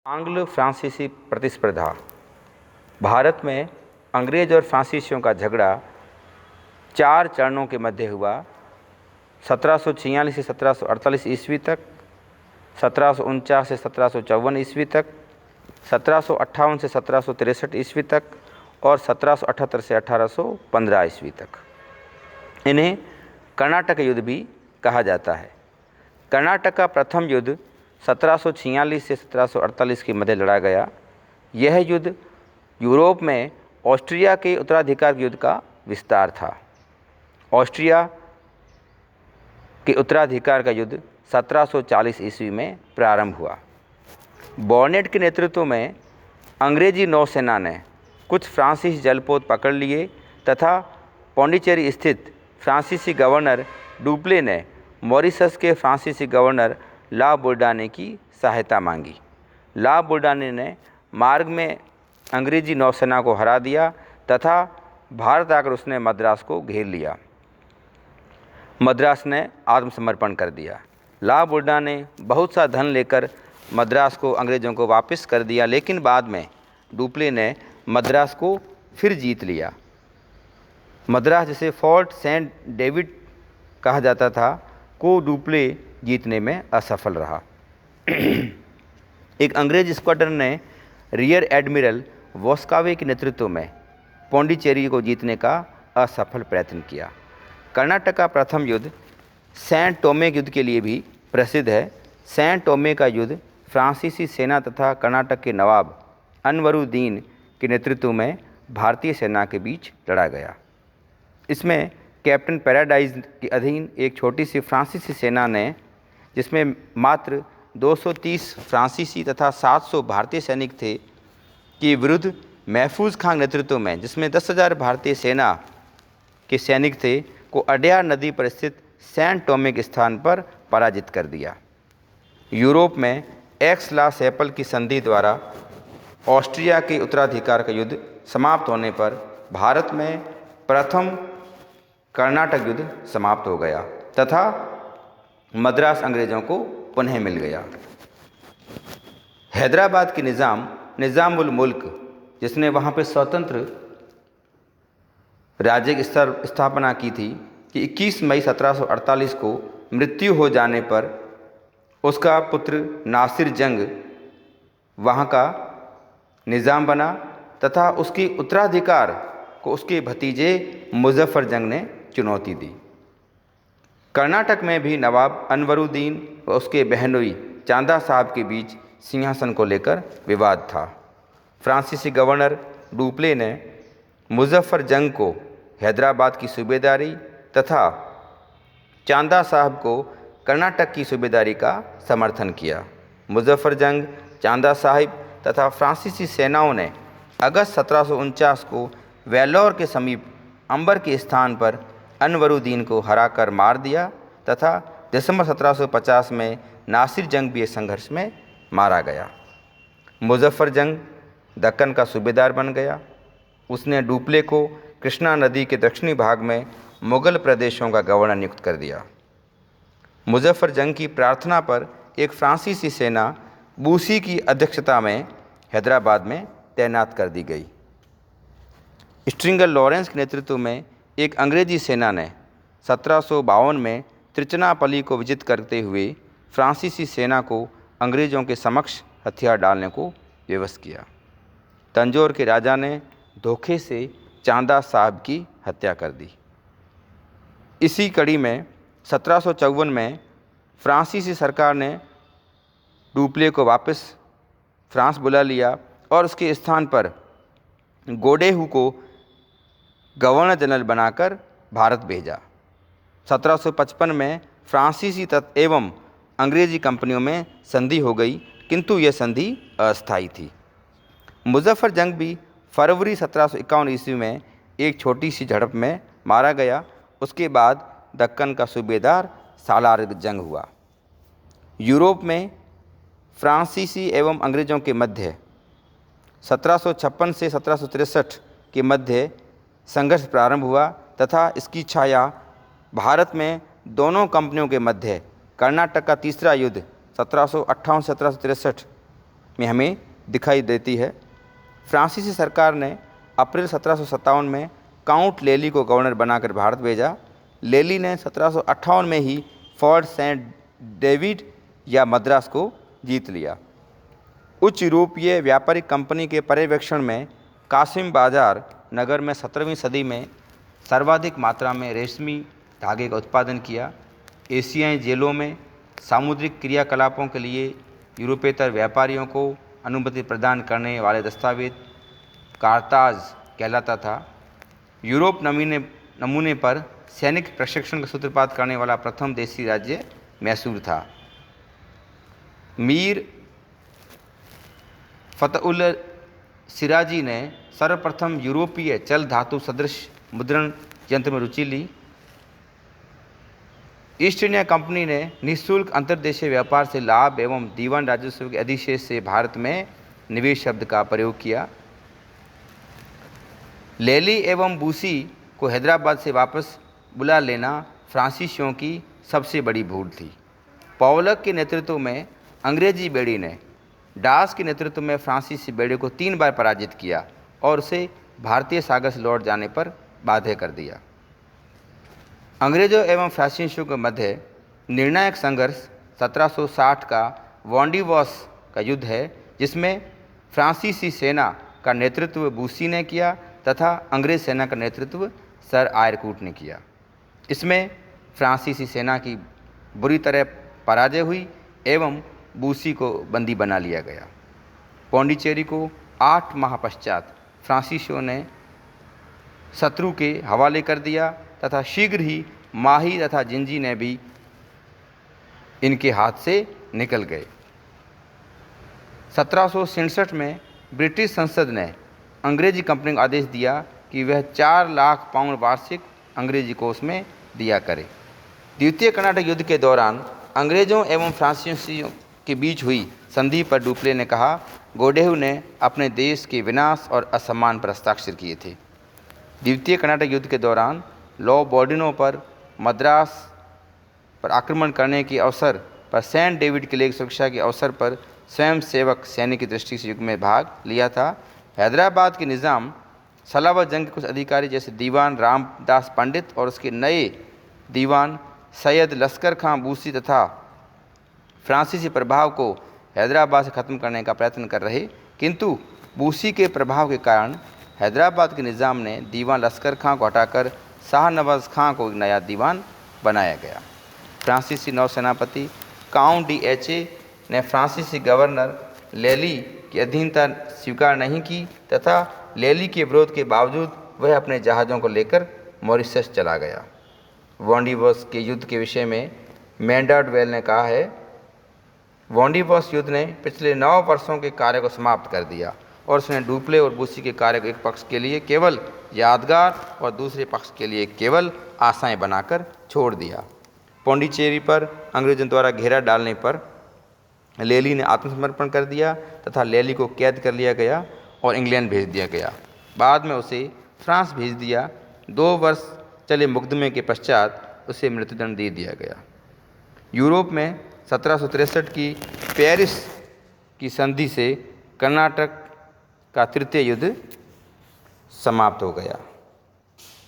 आंग्ल फ्रांसीसी प्रतिस्पर्धा। भारत में अंग्रेज और फ्रांसीसियों का झगड़ा 4 चरणों के मध्य हुआ। 1746 से 1748 ईस्वी तक, 1749 से 1754 ईस्वी तक, 1758 से 1763 ईस्वी तक और 1778 से 1815 ईस्वी तक। इन्हें कर्नाटक युद्ध भी कहा जाता है। कर्नाटक का प्रथम युद्ध 1746 से 1748 के मध्य लड़ा गया। यह युद्ध यूरोप में ऑस्ट्रिया के उत्तराधिकार युद्ध का विस्तार था। ऑस्ट्रिया के उत्तराधिकार का युद्ध 1740 ईस्वी में प्रारंभ हुआ। बॉर्नेट के नेतृत्व में अंग्रेजी नौसेना ने कुछ फ्रांसीसी जलपोत पकड़ लिए तथा पौंडीचेरी स्थित फ्रांसीसी गवर्नर डुप्ले ने मॉरिशस के फ्रांसीसी गवर्नर ला बोर्डाने की सहायता मांगी। ला बोर्डाने ने मार्ग में अंग्रेजी नौसेना को हरा दिया तथा भारत आकर उसने मद्रास को घेर लिया। मद्रास ने आत्मसमर्पण कर दिया। ला बोर्डाने बहुत सा धन लेकर मद्रास को अंग्रेज़ों को वापस कर दिया, लेकिन बाद में डुप्ले ने मद्रास को फिर जीत लिया। मद्रास, जिसे फोर्ट सेंट डेविड कहा जाता था, को डुप्ले जीतने में असफल रहा। एक अंग्रेज स्क्वाड्रन ने रियर एडमिरल वॉस्कावे के नेतृत्व में पौंडीचेरी को जीतने का असफल प्रयत्न किया। कर्नाटक का प्रथम युद्ध सेंट टोमे युद्ध के लिए भी प्रसिद्ध है। सेंट टोमे का युद्ध फ्रांसीसी सेना तथा कर्नाटक के नवाब अनवरुद्दीन के नेतृत्व में भारतीय सेना के बीच लड़ा गया। इसमें कैप्टन पैराडाइज के अधीन एक छोटी सी फ्रांसीसी सेना ने, जिसमें मात्र 230 फ्रांसीसी तथा 700 भारतीय सैनिक थे, के विरुद्ध महफूज खां नेतृत्व में, जिसमें 10,000 भारतीय सेना के सैनिक थे, को अडयार नदी पर स्थित सेंट टोमे के स्थान पर पराजित कर दिया। यूरोप में एक्स ला सैपल की संधि द्वारा ऑस्ट्रिया के उत्तराधिकार का युद्ध समाप्त होने पर भारत में प्रथम कर्नाटक युद्ध समाप्त हो गया तथा मद्रास अंग्रेज़ों को पुनः मिल गया। हैदराबाद के निज़ामुल मुल्क, जिसने वहाँ पे स्वतंत्र राज्य की स्थापना की थी, कि 21 मई 1748 को मृत्यु हो जाने पर उसका पुत्र नासिर जंग वहाँ का निज़ाम बना तथा उसकी उत्तराधिकार को उसके भतीजे मुजफ्फर जंग ने चुनौती दी। कर्नाटक में भी नवाब अनवरुद्दीन व उसके बहनोई चांदा साहब के बीच सिंहासन को लेकर विवाद था। फ्रांसीसी गवर्नर डुप्ले ने मुजफ्फर जंग को हैदराबाद की सूबेदारी तथा चांदा साहब को कर्नाटक की सूबेदारी का समर्थन किया। मुजफ्फर जंग, चांदा साहिब तथा फ्रांसीसी सेनाओं ने अगस्त 1749 को वेल्लोर के समीप अंबर के स्थान पर अनवरुद्दीन को हराकर मार दिया तथा दिसंबर 1750 में नासिर जंग भी इस संघर्ष में मारा गया। मुजफ्फर जंग दक्कन का सूबेदार बन गया। उसने डुप्ले को कृष्णा नदी के दक्षिणी भाग में मुगल प्रदेशों का गवर्नर नियुक्त कर दिया। मुजफ्फर जंग की प्रार्थना पर एक फ्रांसीसी सेना बूसी की अध्यक्षता में हैदराबाद में तैनात कर दी गई। स्ट्रिंगर लॉरेंस के नेतृत्व में एक अंग्रेजी सेना ने 1752 में त्रिचनापल्ली को विजित करते हुए फ्रांसीसी सेना को अंग्रेज़ों के समक्ष हथियार डालने को विवश किया। तंजौर के राजा ने धोखे से चांदा साहब की हत्या कर दी। इसी कड़ी में 1754 में फ्रांसीसी सरकार ने डुप्ले को वापस फ्रांस बुला लिया और उसके स्थान पर गोडेहू को गवर्नर जनरल बनाकर भारत भेजा। 1755 में फ्रांसीसी एवं अंग्रेजी कंपनियों में संधि हो गई, किंतु यह संधि अस्थायी थी। मुजफ्फर जंग भी फरवरी 1751 ईस्वी में एक छोटी सी झड़प में मारा गया। उसके बाद दक्कन का सूबेदार सालार जंग हुआ। यूरोप में फ्रांसीसी एवं अंग्रेज़ों के मध्य 1756 से 1763 के मध्य संघर्ष प्रारंभ हुआ तथा इसकी छाया भारत में दोनों कंपनियों के मध्य कर्नाटक का तीसरा युद्ध 1758 से 1763 में हमें दिखाई देती है। फ्रांसीसी सरकार ने अप्रैल 1757 में काउंट लेली को गवर्नर बनाकर भारत भेजा। लेली ने 1758 में ही फोर्ट सेंट डेविड या मद्रास को जीत लिया। उच्च यूरोपीय व्यापारिक कंपनी के पर्यवेक्षण में कासिम बाजार नगर में 17वीं सदी में सर्वाधिक मात्रा में रेशमी धागे का उत्पादन किया। एशियाई जेलों में सामुद्रिक क्रियाकलापों के लिए यूरोपेतर व्यापारियों को अनुमति प्रदान करने वाले दस्तावेज कारताज कहलाता था। यूरोप नमूने पर सैनिक प्रशिक्षण का सूत्रपात करने वाला प्रथम देशी राज्य मैसूर था। मीर फतउल सिराजी ने सर्वप्रथम यूरोपीय चल धातु सदृश मुद्रण यंत्र में रुचि ली। ईस्ट इंडिया कंपनी ने निःशुल्क अंतर्देशीय व्यापार से लाभ एवं दीवान राजस्व के अधिशेष से भारत में निवेश शब्द का प्रयोग किया। लेली एवं बूसी को हैदराबाद से वापस बुला लेना फ्रांसीसियों की सबसे बड़ी भूल थी। पॉवलक के नेतृत्व में अंग्रेजी बेड़ी ने डास के नेतृत्व में फ्रांसीसी बेड़े को 3 बार पराजित किया और उसे भारतीय सागर से लौट जाने पर बाध्य कर दिया। अंग्रेजों एवं फ्रांसीसियों के मध्य निर्णायक संघर्ष 1760 का वॉन्डीवॉस का युद्ध है, जिसमें फ्रांसीसी सेना का नेतृत्व बूसी ने किया तथा अंग्रेज सेना का नेतृत्व सर आयरकूट ने किया। इसमें फ्रांसीसी सेना की बुरी तरह पराजय हुई एवं बूसी को बंदी बना लिया गया। पौंडीचेरी को 8 माह पश्चात फ्रांसीसियों ने शत्रु के हवाले कर दिया तथा शीघ्र ही माही तथा जिंजी ने भी इनके हाथ से निकल गए। 1767 में ब्रिटिश संसद ने अंग्रेजी कंपनी को आदेश दिया कि वह 4 लाख पाउंड वार्षिक अंग्रेजी कोष में दिया करे। द्वितीय कर्नाटक युद्ध के दौरान अंग्रेजों एवं फ्रांसीसियों के बीच हुई संधि पर डुप्ले ने कहा, गोडेहू ने अपने देश के विनाश और असम्मान पर हस्ताक्षर किए थे। द्वितीय कर्नाटक युद्ध के दौरान लॉ बोर्डिनो पर मद्रास पर आक्रमण करने के अवसर पर सेंट डेविड किले की सुरक्षा के अवसर पर स्वयंसेवक सैनिक की दृष्टि से युद्ध में भाग लिया था। हैदराबाद के निज़ाम सलावत जंग के कुछ अधिकारी जैसे दीवान रामदास पंडित और उसके नए दीवान सैयद लश्कर खां बूसी तथा फ्रांसीसी प्रभाव को हैदराबाद से ख़त्म करने का प्रयत्न कर रहे, किंतु बूसी के प्रभाव के कारण हैदराबाद के निज़ाम ने दीवान लश्कर खां को हटाकर शाह नवाज़ खां को एक नया दीवान बनाया गया। फ्रांसीसी नौसेनापति काउंट डी एचे ने फ्रांसीसी गवर्नर लेली की अधीनता स्वीकार नहीं की तथा लेली के विरोध के बावजूद वह अपने जहाज़ों को लेकर मॉरिशस चला गया। वॉन्डीवॉस के युद्ध के विषय में मैंडार्ड वेल ने कहा है, वॉन्डीवॉस युद्ध ने पिछले 9 वर्षों के कार्य को समाप्त कर दिया और उसने डुप्ले और बूसी के कार्य को एक पक्ष के लिए केवल यादगार और दूसरे पक्ष के लिए केवल आशाएं बनाकर छोड़ दिया। पौंडीचेरी पर अंग्रेजों द्वारा घेरा डालने पर लेली ने आत्मसमर्पण कर दिया तथा लेली को कैद कर लिया गया और इंग्लैंड भेज दिया गया। बाद में उसे फ्रांस भेज दिया। 2 वर्ष चले मुकदमे के पश्चात उसे मृत्युदंड दे दिया गया। यूरोप में 1763 की पेरिस की संधि से कर्नाटक का तृतीय युद्ध समाप्त हो गया।